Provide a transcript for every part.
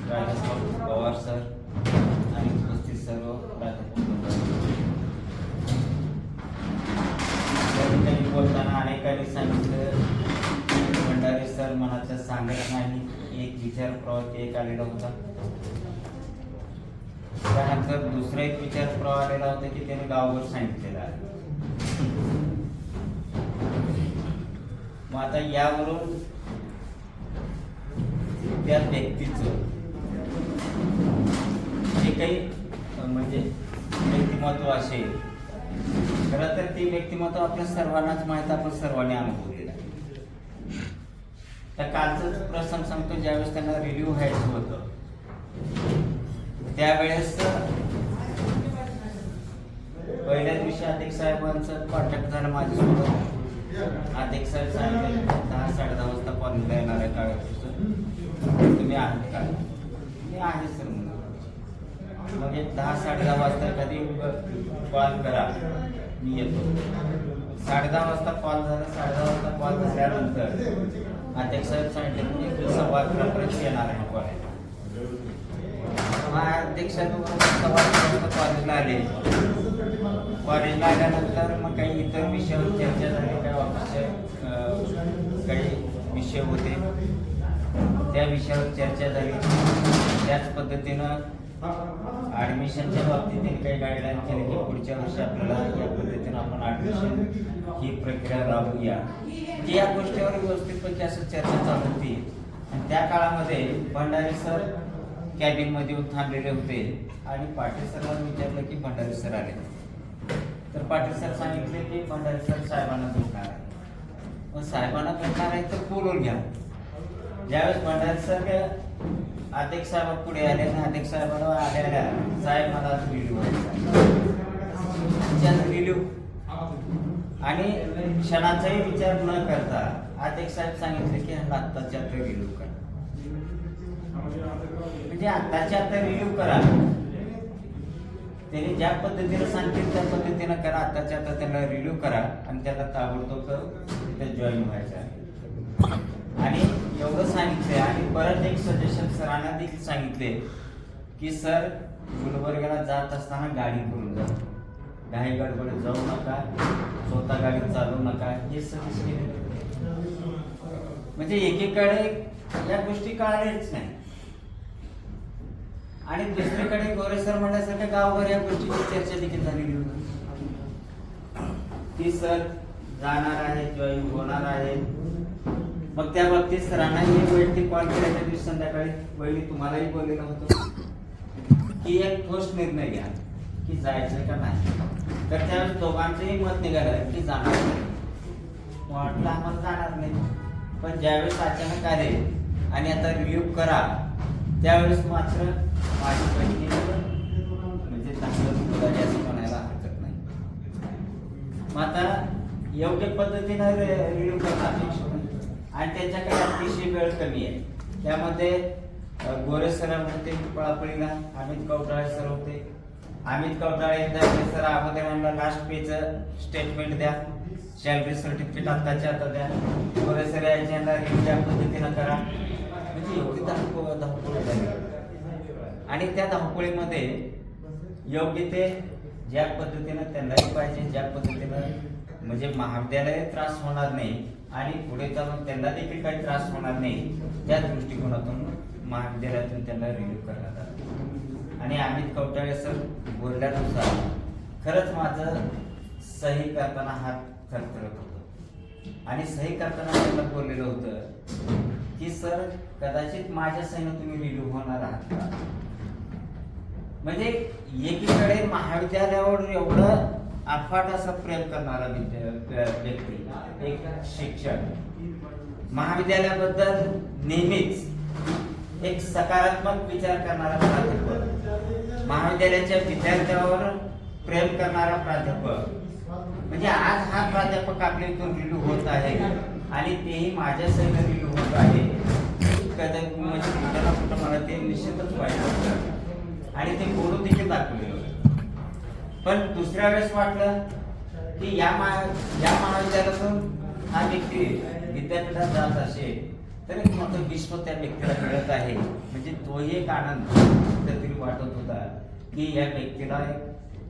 Rajesh Pawar sir आणि उपस्थित सर्व प्राध्यापक मंडळी, बोलताना अनेकांनी सांगितलं भंडारे सर मनाचं सांगत नाही, एक विचार प्रवाह एक आलेला होता. त्यानंतर दुसरा एक विचार प्रवाह आलेला होता की त्याने गावावर सांगितलेला आहे. मग आता यावरून त्या व्यक्तीचं जे काही म्हणजे व्यक्तिमत्व असेल, खरं तर ते व्यक्तिमत्व आपल्या सर्वांनाच माहित, आपण सर्वांनी अनुभवलेलं आहे. तर कालचाच प्रसंग सांगतो, ज्यावेळेस त्यांना रिव्ह्यू व्हायचं होतं त्यावेळेस पहिल्या दिवशी अध्यक्ष साहेबांचं कॉन्टॅक्ट झालं माझ्यासोबत. अध्यक्ष साहेब सांगितले 10-10:30 वाजता कॉलेजला येणार आहे कागदपत्र, तुम्ही आहात का? मी आहे सर म्हणून. मग 10-10:30 वाजता कधी कॉल करा, मी येतो. 10:30 वाजता कॉल झाला. 10:30 वाजता कॉल झाल्यानंतर अध्यक्ष साहेब सांगितले की 11:15 येणार आहे कॉलेज. अध्यक्ष साहेब 11:15 कॉलेजला आले. कॉलेजला आल्यानंतर मग काही इतर विषयावर चर्चा झाली, काही ऑफिसचे काही विषय होते, त्या विषयावर चर्चा झाली. त्याच पद्धतीनं ॲडमिशनच्या बाबतीत त्यांनी काही गाईडलाईन केली की पुढच्या वर्षी आपल्याला या पद्धतीनं आपण ॲडमिशन ही प्रक्रिया राबवूया. की या गोष्टीवर व्यवस्थितपैकी असं चर्चा चालू होती. आणि त्या काळामध्ये भंडारे सर कॅबिनमध्ये येऊन थांबलेले होते आणि पाटील सरांना विचारलं की भंडारे सर आले. तर पाटील सर सांगितले की भंडारे सर साहेबांना भेटणार आहे. मग साहेबांना भेटणार आहे तर बोलून घ्या. ज्यावेळेस भंडारे सर अध्यक्ष साहेब पुढे आले आणि अध्यक्ष साहेबांना आल्या साहेब मला रिव्ह्यू रिव्ह्यू आणि क्षणाचाही विचार न करता अध्यक्ष साहेब सांगितले की आत्ताच्या आता रिव्ह्यू करा. म्हणजे आत्ताच्या आता रिव्ह्यू करा. त्यांनी ज्या पद्धतीने सांगतील त्या पद्धतीनं करा. आत्ताच्या आता त्यांना रिव्ह्यू करा आणि त्याला ताबडतोब तिथे जॉईन व्हायचं आहे. आणि एवढं सांगितले आणि परत एक सजेशन सरांना देखील सांगितले की सर गुलबर्ग्याला जात असताना गाडी करून जा, घाई गडबड जाऊ नका, स्वतः गाडी चालवू नका, हे सजेस्ट केले. म्हणजे एकीकडे या गोष्टी कळाल्याच नाही आणि दुसरीकडे गोरे सर म्हणण्यासारख्या गावभर या गोष्टीची चर्चा देखील झालेली होती की सर जाणार आहे, जॉईन होणार आहे. मग त्या बाबतीत सरांना एक वैयक्तिक कॉल केल्याच्या दिवशी संध्याकाळी वैली तुम्हालाही बोललेलं होतं की एक ठोस निर्णय घ्या की जायचं का नाही. तर त्यावेळेस दोघांचंही मत निघालं की जाणार नाही. वाटलं आम्हाला जाणार नाही. पण ज्यावेळेस अचानक आले आणि आता रिव्ह्यू करा त्यावेळेस मात्र माझी बहिणी म्हणजे चांगलं मुलाची असं म्हणायला हरकत नाही. मग आता योग्य पद्धतीनं रिव्ह्यू करणं अपेक्षित नाही आणि त्यांच्याकडे अतिशय वेळ कमी आहे. त्यामध्ये गोरे सर होते पळापळीला, अमित कवटाळे सर होते. अमित कवटाळे एकदा सर अगोदर यांना लास्ट पेचं स्टेटमेंट द्या, सॅलरी सर्टिफिकेट आत्ताच्या आता द्या, गोरे सर यांना रिव्ह्यू त्या पद्धतीनं करा. म्हणजे एवढी धावपळ झाली आणि त्या धावपळीमध्ये योग्य ते ज्या पद्धतीनं त्यांनाही पाहिजे, ज्या पद्धतीनं म्हणजे महाविद्यालय त्रास होणार नाही आणि पुढे जाऊन त्यांना देखील काही त्रास होणार नाही, त्या दृष्टिकोनातून महाविद्यालयातून त्यांना रिव्ह्यू करण्यात आला. आणि अमित कवटाळे सर बोलल्यानुसार खरंच माझं सही करताना हात थरथरत होतं आणि सही करताना त्यांना बोललेलं होतं की सर कदाचित माझ्या सहीनं तुम्ही रिव्ह्यू होणार आहात का. म्हणजे एकीकडे महाविद्यालयावर एवढं अफाट असं प्रेम करणारा व्यक्ती, एक शिक्षक, महाविद्यालयाबद्दल नेहमीच एक सकारात्मक विचार करणारा प्राध्यापक, महाविद्यालयाच्या विद्यार्थ्यांवर प्रेम करणारा प्राध्यापक. म्हणजे आज हा प्राध्यापक आपल्या इथून रिव्ह्यू होत आहे आणि तेही माझ्या सहीनं रिव्ह्यू होत आहे. कदाचित म्हणजे कुठं ना कुठं मला ते निश्चितच पाहिजे आणि ते बोलून देखील दाखवलेलं. पण दुसऱ्या वेळेस वाटलं की या महाविद्यालयातून हा व्यक्ती विद्यापीठात जात असेल तर एक मोठं विश्व त्या व्यक्तीला मिळत आहे. म्हणजे तोही एक आनंद कुठेतरी वाटत होता की या व्यक्तीला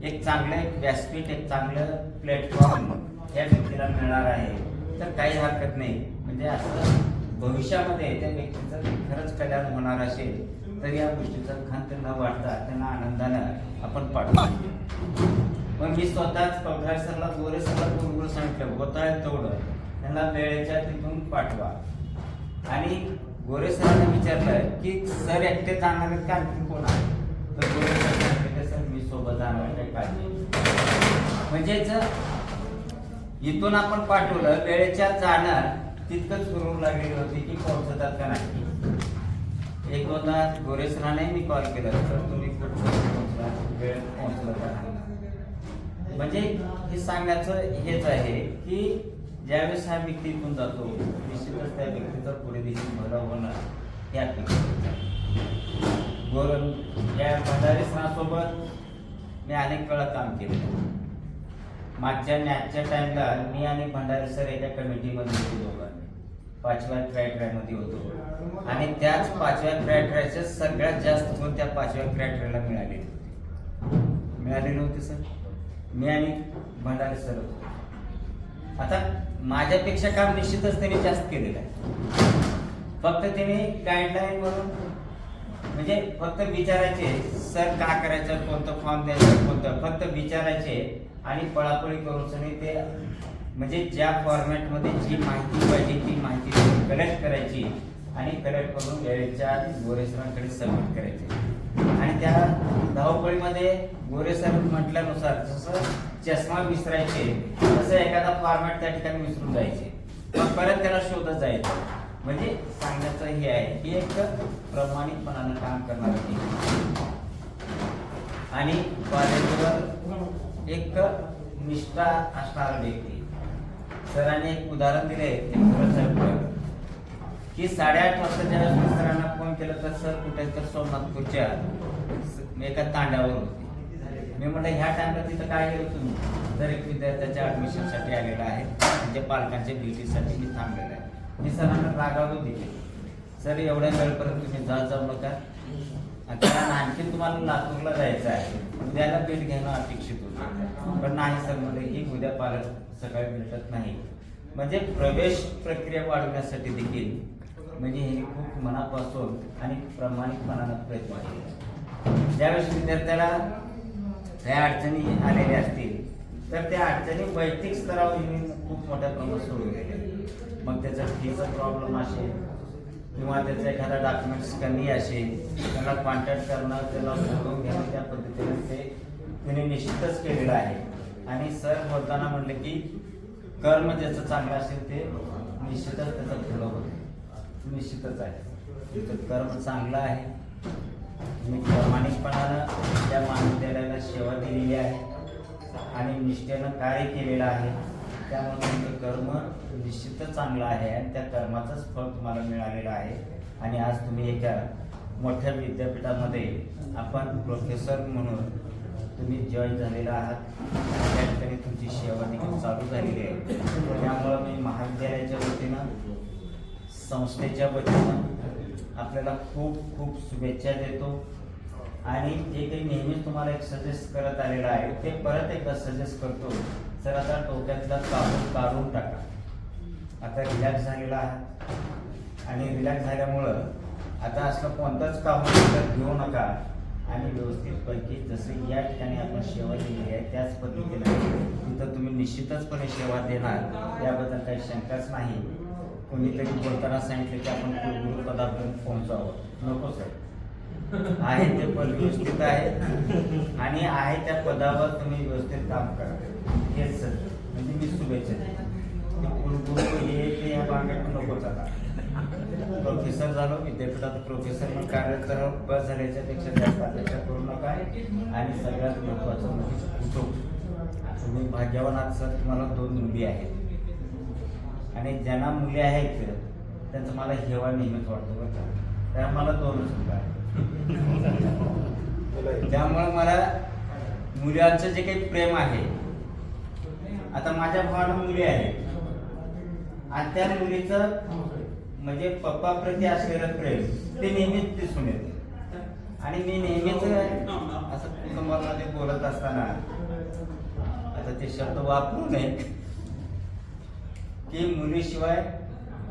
एक चांगलं एक व्यासपीठ, एक चांगलं प्लॅटफॉर्म या व्यक्तीला मिळणार आहे. तर काही हरकत नाही. म्हणजे असं भविष्यामध्ये त्या व्यक्तीचं खरंच कल्याण होणार असेल तर या गोष्टीचा खंत न वाटता त्यांना आनंदानं आपण पाठवू. मग मी स्वतःच कवठाळे सरला, गोरे सरला बरोबर सांगितलं होत आहे तेवढं त्यांना वेळेच्या तिथून पाठवा. आणि गोरे सरांनी विचारलं की सर एकटे जाणार आहेत का आणखी कोण आहे? तर गोरे सर सांगितलं सर मी सोबत जाणार, काही काळजी. म्हणजेच इथून आपण पाठवलं, वेळेच्या जाणार तितकंच सुरू लागलेली होती की पोहोचतात का नाही. एक दोनदा गोरे सरांनी मी कॉल केला तर तुम्ही कुठं पोहोचला, वेळ पोहोचला का नाही. म्हणजे हे सांगण्याचं हेच आहे की ज्यावेळेस हा व्यक्ती इथून जातो निश्चितच त्या व्यक्तीचं पुढे देखील भलं होणं हे अपेक्षित आहे. या भंडारी सरांसोबत मी अनेक वेळा काम केलेलं. मागच्या नॅचच्या टाइमला मी आणि भंडारी सर एका कमिटीमध्ये होतो दोघांनी. 5व्या क्रायटेरियामध्ये होतो आणि त्याच 5व्या क्रायटेरियाचे सगळ्यात जास्त गुण त्या 5व्या क्रायटेरियाला मिळालेले होते सर. मी आणि भंडारी सर होतो. आता माझ्यापेक्षा काम निश्चितच त्यांनी जास्त केलेलं आहे. फक्त त्यांनी गाईडलाईन म्हणून म्हणजे फक्त विचारायचे सर का करायचं, कोणतं फॉर्म द्यायचं, कोणतं, फक्त विचारायचे आणि पळापळी करून ते म्हणजे ज्या फॉर्मॅटमध्ये जी माहिती पाहिजे ती माहिती कलेक्ट करायची आणि कलेक्ट करून वेळेच्या गोरे सरांकडे सबमिट करायचे. आणि त्या धावपळीमध्ये गोरे सर म्हटल्यानुसार जसं चष्मा विसरायचे तसं एखादा फॉर्मॅट त्या ठिकाणी विसरून जायचे, मग परत त्याला शोधत जायचं. म्हणजे सांगण्याचं हे आहे की एक प्रामाणिकपणानं काम करणारे आणि कॉलेजवर एक निष्ठा असणारा व्यक्ती. सरांनी एक उदाहरण दिले की 8:30 वाजता ज्यावेळेस सरांना फोन केला तर सर कुठे तर सोमनाथपूरच्या एका तांड्यावर होते. मी म्हटलं ह्या टाइमला तिथं काय गेलो तुम्ही? तर एक विद्यार्थ्याच्या ऍडमिशनसाठी आलेला आहे, म्हणजे पालकांच्या भेटीसाठी मी थांबलेला आहे. मी सरांना रागावून दिले, सर एवढ्या वेळपर्यंत तुम्ही जाऊ नका, कारण आणखी तुम्हाला लातूरला जायचं आहे, उद्याला भेट घेणं अपेक्षित होतं. पण नाही सर म्हणजे की उद्या पालक सकाळी भेटत नाही. म्हणजे प्रवेश प्रक्रिया वाढवण्यासाठी देखील म्हणजे हे खूप मनापासून आणि प्रामाणिकपणानं प्रयत्न केले. ज्यावेळेस विद्यार्थ्याला त्या अडचणी आलेल्या असतील तर त्या अडचणी वैयक्तिक स्तरावर खूप मोठ्या प्रमाणात सोडवलेल्या. मग त्याचा फीचा प्रॉब्लेम असेल किंवा त्याचा एखादा डॉक्युमेंट्स कमी असेल, त्याला कॉन्टॅक्ट करणं, त्याला बोलवून घेणं, त्या पद्धतीने त्याने निश्चितच केलेलं आहे. आणि सर बोलताना म्हटले की कर्म ज्याचं चांगलं असेल ते निश्चितच त्याचं फळ होतं. निश्चितच आहे तुमचं कर्म चांगलं आहे, तुम्ही प्रामाणिकपणानं त्या महाविद्यालयाला सेवा दिलेली आहे आणि निष्ठेनं कार्य केलेलं आहे. त्यामुळे तुमचं कर्म निश्चितच चांगलं आहे आणि त्या कर्माचंच फळ तुम्हाला मिळालेलं आहे. आणि आज तुम्ही एका मोठ्या विद्यापीठामध्ये आपण प्रोफेसर म्हणून तुम्ही जॉईन झालेला आहात. त्या ठिकाणी तुमची सेवा देखील चालू झालेली आहे. त्यामुळं मी महाविद्यालयाच्या वतीनं, संस्थेच्या वतीनं आपल्याला खूप खूप शुभेच्छा देतो. आणि जे काही नेहमीच तुम्हाला एक सजेस्ट करत आलेलं आहे ते परत एकदा सजेस्ट करतो. सर आता डोक्यातला काढून टाका. आता रिलॅक्स झालेला आहात आणि रिलॅक्स झाल्यामुळं आता असलं कोणतंच काम घेऊ नका आणि व्यवस्थितपैकी जसं या ठिकाणी आपण सेवा दिलेली आहे त्याच पद्धतीने तिथं तुम्ही निश्चितचपणे सेवा देणार याबद्दल काही शंकाच नाही. कोणीतरी बोलताना सांगितलं की आपण कुलगुरू पदापर्यंत पोहोचावं, नको सर. आहे ते पद व्यवस्थित आहे आणि आहे त्या पदावर तुम्ही व्यवस्थित काम करा, हेच सर. म्हणजे मी शुभेच्छा देतो. कुलगुरू हे ते या भागात नकोच. आता प्रोफेसर झालो, विद्यापीठात प्रोफेसर म्हणून कार्यरत करा, बस झाल्याच्या पेक्षा जास्त अपेक्षा करू नका. आणि सगळ्यात महत्त्वाचं म्हणजे कुटुंब. तुम्ही भाग्यवान आहात सर, तुम्हाला 2 मुली आहेत आणि ज्यांना मुली आहेत त्यांचं मला हेवा नेहमीच वाटतो बरं का. त्या मला 2च मुलं आहेत. त्यामुळे मला मुलांचं जे काही प्रेम आहे, आता माझ्या भावाला मुली आहेत आणि त्या मुलीचं म्हणजे पप्पाप्रती असलेलं प्रेम ते नेहमीच दिसून येते. आणि मी नेहमीच असं कुटुंबामध्ये बोलत असताना आता ते शब्द वापरू नये की मुलीशिवाय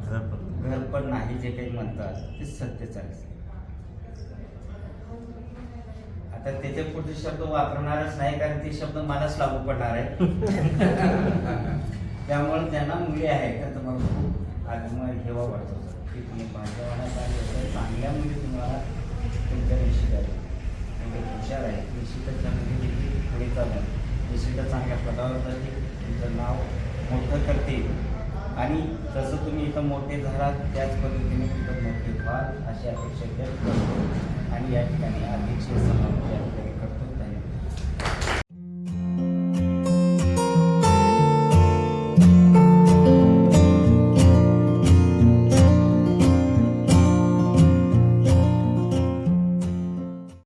घर पण नाही, जे काही म्हणतात ते सत्यच आहे. आता त्याच्या पुढचे शब्द वापरणारच नाही, कारण ते शब्द मलाच लागू पडणार आहे. त्यामुळे ज्यांना मुली आहेत तर तुम्हाला खूप आगमन हेवा वाटतो की तुम्ही भाग्यवानात आले, चांगल्या मुली तुम्हाला तुमच्या निश्चित आहे, म्हणजे हुशार आहे, निश्चितच त्या मुली पुढे चालून निश्चितच चांगल्या पदावर जातील, तुमचं नाव मोठं करतील. आणि जसं तुम्ही इथं मोठे झालात त्याच पद्धतीने तिथं मोठे व्हाल अशी अपेक्षा व्यक्त करतो. आणि या ठिकाणी अध्यक्ष समाप्ती